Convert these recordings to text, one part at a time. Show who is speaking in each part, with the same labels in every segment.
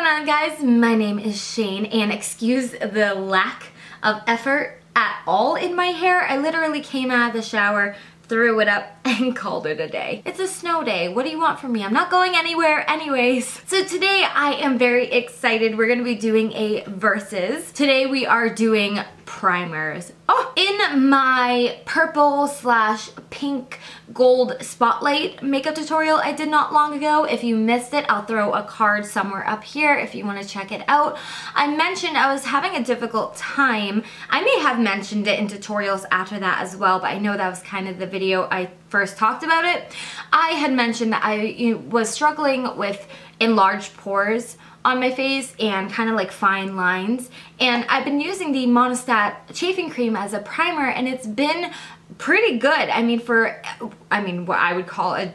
Speaker 1: on, guys? My name is Shane, and excuse the lack of effort at all in my hair. I literally came out of the shower, threw it up, and called it a day. It's a snow day. What do you want from me? I'm not going anywhere anyways. So today I am very excited. We're gonna be doing a versus. Today we are doing primers. Oh, in my purple / pink gold spotlight makeup tutorial I did not long ago, if you missed it, I'll throw a card somewhere up here if you want to check it out. I mentioned I was having a difficult time. I may have mentioned it in tutorials after that as well, but I know that was kind of the video I first talked about it. I had mentioned that I was struggling with enlarged pores on my face and kind of like fine lines, and I've been using the Monistat chafing cream as a primer, and it's been pretty good. I mean, what I would call it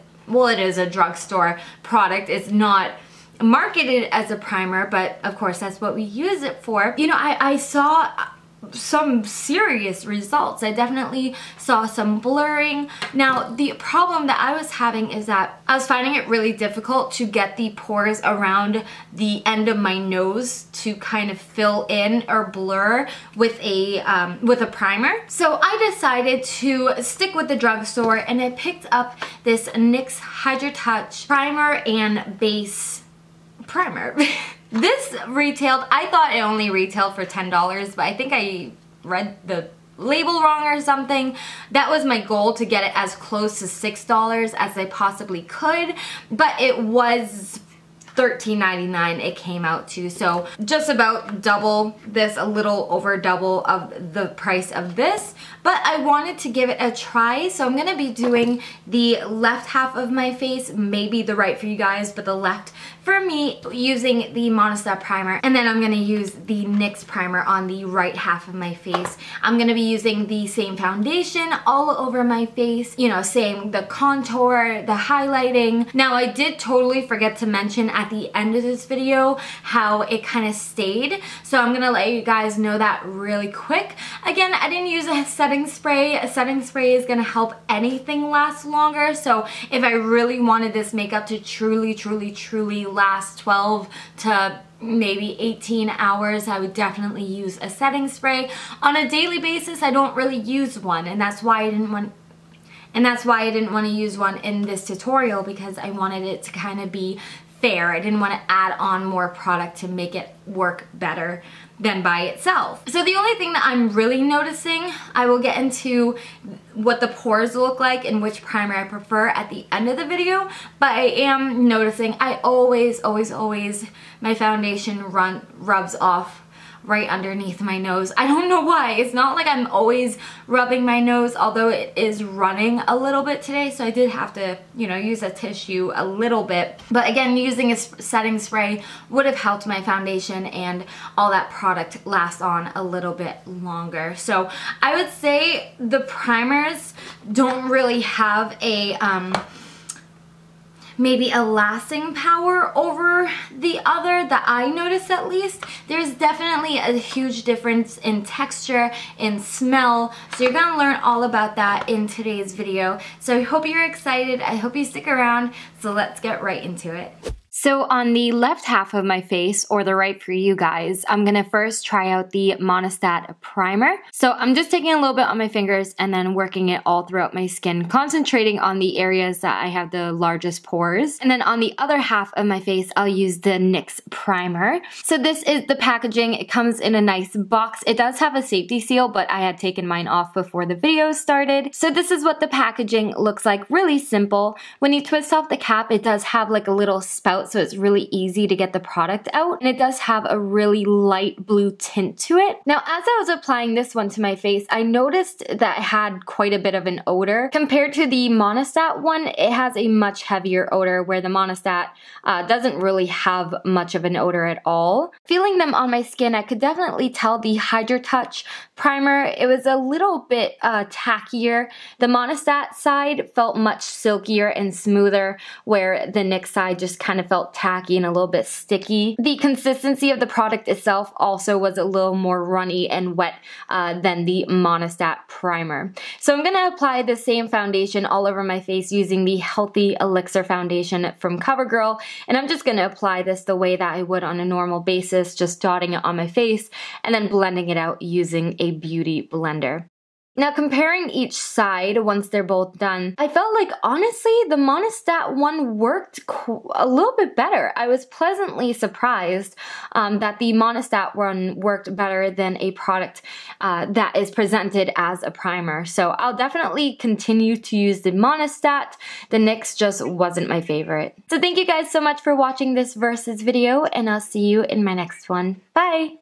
Speaker 1: is a drugstore product. It's not marketed as a primer, but of course that's what we use it for. You know, I saw some serious results. I definitely saw some blurring. Now, the problem that I was having is that I was finding it really difficult to get the pores around the end of my nose to kind of fill in or blur with a primer. So I decided to stick with the drugstore, and I picked up this NYX Hydra Touch primer and base primer. This retailed, I thought it only retailed for $10, but I think I read the label wrong or something. That was my goal, to get it as close to $6 as I possibly could, but it was $13.99 it came out to, so just about double this, a little over double of the price of this. But I wanted to give it a try, so I'm gonna be doing the left half of my face, maybe the right for you guys, but the left for me, using the Monistat primer, and then I'm gonna use the NYX primer on the right half of my face. I'm gonna be using the same foundation all over my face, you know, same the contour, the highlighting. Now, I did totally forget to mention at the end of this video how it kind of stayed, so I'm gonna let you guys know that really quick. Again, I didn't use a setting spray. A setting spray is gonna help anything last longer, so if I really wanted this makeup to truly last 12 to maybe 18 hours, I would definitely use a setting spray. On a daily basis, I don't really use one, and that's why I didn't want to use one in this tutorial, because I wanted it to kind of be fair. I didn't want to add on more product to make it work better than by itself. So the only thing that I'm really noticing, I will get into what the pores look like and which primer I prefer at the end of the video, but I am noticing I always, my foundation rubs off right underneath my nose. I don't know why. It's not like I'm always rubbing my nose, although it is running a little bit today, so I did have to, you know, use a tissue a little bit. But again, using a setting spray would have helped my foundation and all that product last on a little bit longer. So I would say the primers don't really have a maybe a lasting power over the other, that I noticed at least. There's definitely a huge difference in texture, in smell, so you're gonna learn all about that in today's video. So I hope you're excited, I hope you stick around, so let's get right into it. So on the left half of my face, or the right for you guys, I'm gonna first try out the Monistat primer. So I'm just taking a little bit on my fingers and then working it all throughout my skin, concentrating on the areas that I have the largest pores. And then on the other half of my face, I'll use the NYX primer. So this is the packaging. It comes in a nice box. It does have a safety seal, but I had taken mine off before the video started. So this is what the packaging looks like, really simple. When you twist off the cap, it does have like a little spout, so it's really easy to get the product out, and it does have a really light blue tint to it. Now, as I was applying this one to my face, I noticed that it had quite a bit of an odor. Compared to the Monistat one, it has a much heavier odor, where the Monistat doesn't really have much of an odor at all. Feeling them on my skin, I could definitely tell the Hydra Touch primer, it was a little bit tackier. The Monistat side felt much silkier and smoother, where the NYX side just kind of felt felt tacky and a little bit sticky. The consistency of the product itself also was a little more runny and wet than the Monistat primer. So I'm gonna apply the same foundation all over my face using the Healthy Elixir foundation from CoverGirl, and I'm just gonna apply this the way that I would on a normal basis, just dotting it on my face and then blending it out using a beauty blender. Now, comparing each side once they're both done, I felt like honestly the Monistat one worked a little bit better. I was pleasantly surprised that the Monistat one worked better than a product that is presented as a primer. So I'll definitely continue to use the Monistat. The NYX just wasn't my favorite. So thank you guys so much for watching this versus video, and I'll see you in my next one. Bye!